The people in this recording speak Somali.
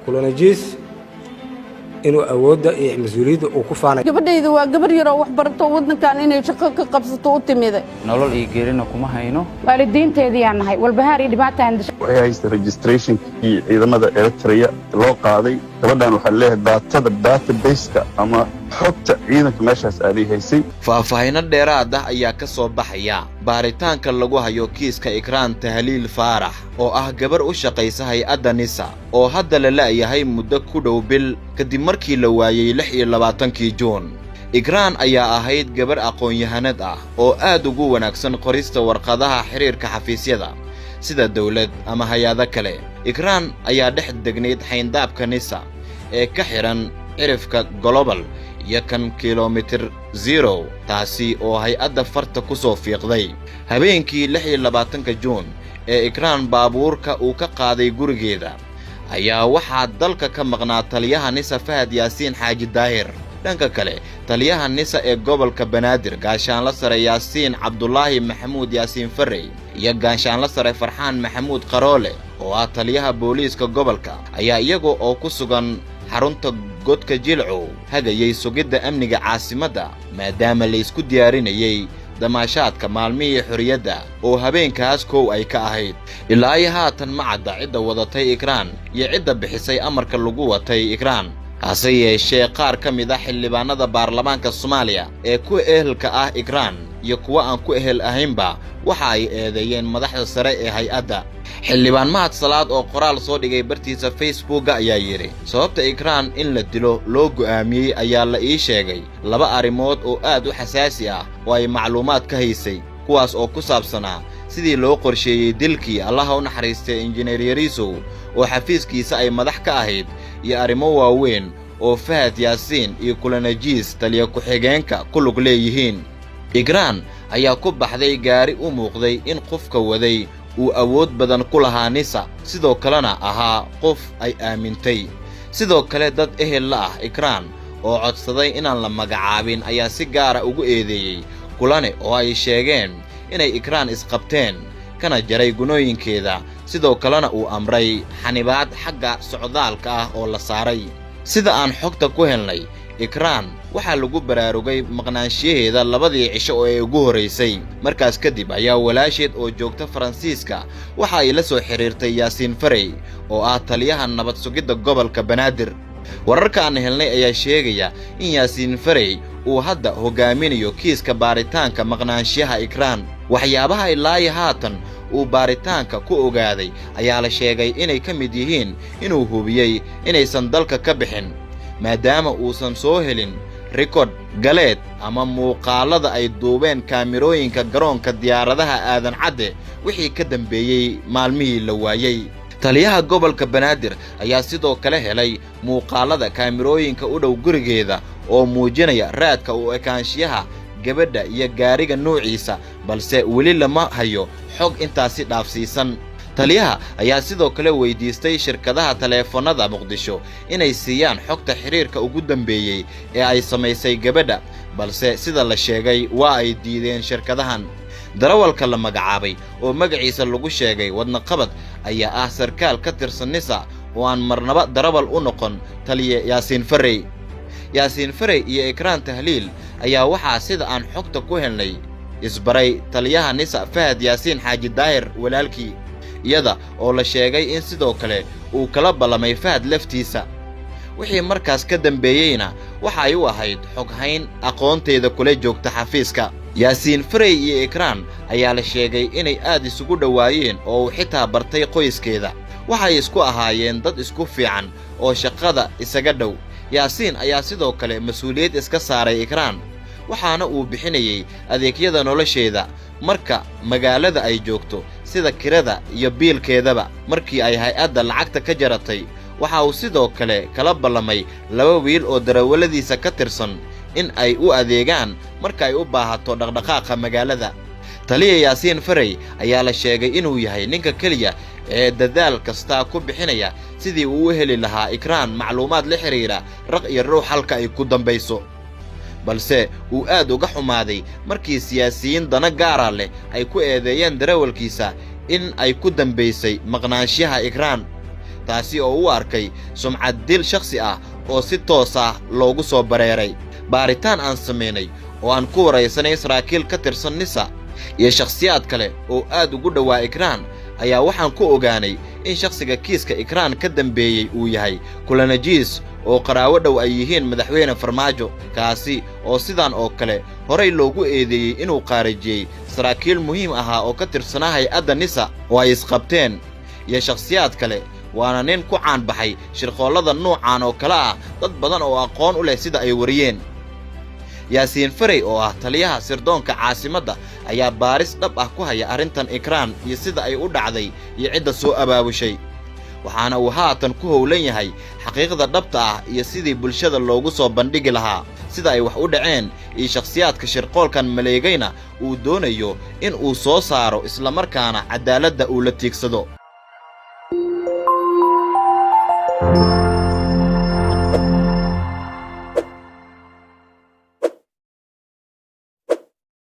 كولونجيس إنه أود مسؤوليته وكفانا. قبل إذا وقبل يروح وحبرته ودنا كان إنه يشقق قبضته وتميده. نقول يجيرنا كم هينو. والدين تهدي عن هاي والبهاري اللي بعت عند. وهي registration كي إذا ماذا إلكتريا لو قاضي تبدأ نحليه data base أما حتى إذا كماش هسأليه هيسي. faahfaahin dheeraad ah ayaa ka soo baxaya baaritaanka lagu hayo kiiska Ikraan Tahliil Faarax oo ah gabar u shaqaysa hay'adda NISA oo hadda la leeyahay muddo ku dhow bil kadib markii la waayay 26 Juun. Ikraan ayaa ahayd gabar aqoon-yahanad ah oo aad ugu wanaagsan qorista warqadaha xiriirka xafiisyada sida dawlad ama hay'ado kale. Ikraan ayaa dhex degnayd xayndaabka NISA ee ka xiran cirifka global iyo kan kilomitir 0 taasi oo hay'adda farta ku soo fiiqday habeenkii 26 Juun ee Ikraan baabuurka uu ka qaaday gurigeeda ayaa waxaa dalka ka maqnaa taliyaha NISA Fahad Yaasiin Xaaji Daahir. dhanka kale taliyaha NISA ee gobolka Banaadir gaashaan la sare Yaasiin Cabdullaahi Maxamuud Yaasiin Farey iyo gaashaan la sare Farxaan Maxamuud Qaroole oo ah taliyaha booliiska gobolka ayaa iyaga oo ku sugan xarunta godka Jilcow hagayay sugidda amniga caasimadda maadaama la isku diyaarinayay damaashaadka maalmihii xuriyadda oo habeenkaas koow ay ka ahayd. ilaa iyo haatan ma cadda cidda wadatay Ikraan iyo cidda bixisay amarka lagu watay Ikraan. hase yeeshee qaar ka mid ah xildhibaanada baarlamaanka Soomaaliya ee ku ehelka ah Ikraan iyo kuwa aan ku ehel ahaynba waxa ay eedeeyeen madaxda sare ee hay'adda. xildhibaan Mahad Salaad oo qoraal soo dhigay bartiisa Facebook ayaa yiri sababta Ikraan in la dilo loo go'aamiyay ayaa la ii sheegay laba arrimood oo aad u xasaasi ah oo ay macluumaad ka haysay kuwaas oo ku saabsanaa sidii loo qorsheeyay dilkii Allah u naxariistay injineer Yariisow oo xafiiskiisa ay madax ka ahayd iyo arrimo waaweyn oo Fahad Yaasiin iyo Kulanajiis taliya ku xigeenka ku lug leeyihiin. Ikraan ayaa ku baxday gaari u muuqday in qofka waday uu awood badan ku lahaa NISA sidoo kalena ahaa qof ay aamintay. sidoo kale dad ehel la ah Ikraan oo codsaday inaan la magacaabin ayaa si gaar ah ugu eedeeyay kulane oo ay sheegeen inay Ikraan isqabteen kana jaray gunooyinkeeda sidoo kalena uu amray xanibaad xagga socdaalka ah oo la saaray. sida aan xogta ku helnay Ikraan waxaa lagu baraarugay maqnaanshiyeeda labadii cisho oo ay ugu horeysay markaas kadib ayaa walaasheed oo joogta Faransiiska waxa ay la soo xiriirtay Yaasiin Farey oo ah taliyaha nabad sugidda gobolka Banaadir. wararka aan helnay ayaa sheegaya in Yaasiin Farey uu hadda hogaaminayo kiiska baaritaanka maqnaanshiyaha Ikraan. waxyaabaha ilaa haatan uu baaritaanka ku ogaaday ayaa la sheegay inay ka mid yihiin inuu hubiyay inaysan dalka ka bixin maadaama uusan soo helin rikood galeed ama muuqaalada ay duubeen kaamirooyinka garoonka diyaaradaha aadan cadde wixii ka dambeeyay maalmihii la waayay. taliyaha gobolka Banaadir ayaa sidoo kale helay muuqaalada kaamirooyinka u dhow gurigeeda oo muujinaya raadka u ekaanshiyaha gabadha iyo gaariga noociisa balse weli lama hayo xog intaasi dhaafsiisan. taliyaha ayaa sidoo kale weydiistay shirkadaha taleefanada Muqdisho inay siiyaan xogta xiriirka ugu dambeeyay ee ay samaysay gabadha balse sida la sheegay waa ay diideen shirkadahan. darawalka la magacaabay oo magaciisa lagu sheegay wadna qabad ayaa ah sarkaal ka tirsan NISA oo aan marnaba darawal u noqon taliye Yaasiin Farey. Yaasiin Farey iyo Ikraan Tahliil ayaa waxaa sida aan xogta ku helnay isbaray taliyaha NISA Fahad Yaasiin Xaaji Daahir walaalkii iyada oo la sheegay in sidoo kale uu kala balamay Fahad laftiisa. wixii markaas ka dambeeyayna waxa ay u ahayd xog hayn aqoonteeda kula joogta xafiiska. Yaasiin Farey iyo Ikraan ayaa la sheegay inay aad isugu dhawaayeen oo xitaa bartay qoyskeeda. waxay isku ahaayeen dad isku fiican oo shaqada isaga dhow. Yaasiin ayaa sidoo kale mas'uuliyad iska saaray Ikraan waxaana uu bixinayay adeegyada nolosheeda marka magaalada ay joogto sida kirada iyo biilkeedaba. markii ay hay'adda lacagta ka jaratay waxa uu sidoo kale kala balamay laba wiil oo darawaladiisa ka tirsan in ay u adeegaan marka ay u baahato dhaqdhaqaaqa magaalada. taliye Yaasiin Farey ayaa la sheegay inuu yahay ninka kaliya ee dadaal kasta ku bixinaya sidii uu u heli lahaa Ikraan macluumaad la xiriira raq iyo ruux halka ay ku dambayso. balse uu aad uga xumaaday markii siyaasiyiin dana gaar leh ay ku eedeeyeen darawalkiisa in ay ku dambaysay maqnaanshiyaha Ikraan. taasi oo u arkay sumcad dil shakhsi ah oo si toos ah loogu soo bareeray. baaritaan aan samaynay oo aan ku waraysanay saraakiil ka tirsan nisa iyo shakhsiyaad kale oo aad ugu dhowaa Ikraan ayaa waxaan ku ogaanay in shakhsiga kiiska Ikraan ka dambeeyay uu yahay Kulanajiis oo qaraawo dhow ay yihiin madaxweyne Farmaajo, kaasi oo sidaan oo kale horay loogu eedeeyay inuu qaarajiyay saraakiil muhiim ahaa oo ka tirsanaa hay'adda nisa oo ay isqabteen iyo shakhsiyaad kale. waana nin ku caan baxay shirqoollada nuucan oo kale ah dad badan oo aqoon u leh sida ay wariyeen. Yaasiin Farey oo ah taliyaha sirdoonka caasimadda ayaa baaris dhab ah ku haya arrintan Ikraan iyo sida ay u dhacday iyo cidda soo abaabushay, waxaana uu haatan ku howlan yahay xaqiiqda dhabta ah iyo sidii bulshada loogu soo bandhigi lahaa sida ay wax u dhaceen iyo shakhsiyaadka shirqoolkan maleegayna uu doonayo in uu soo saaro isla markaana cadaaladda uu la tiigsado.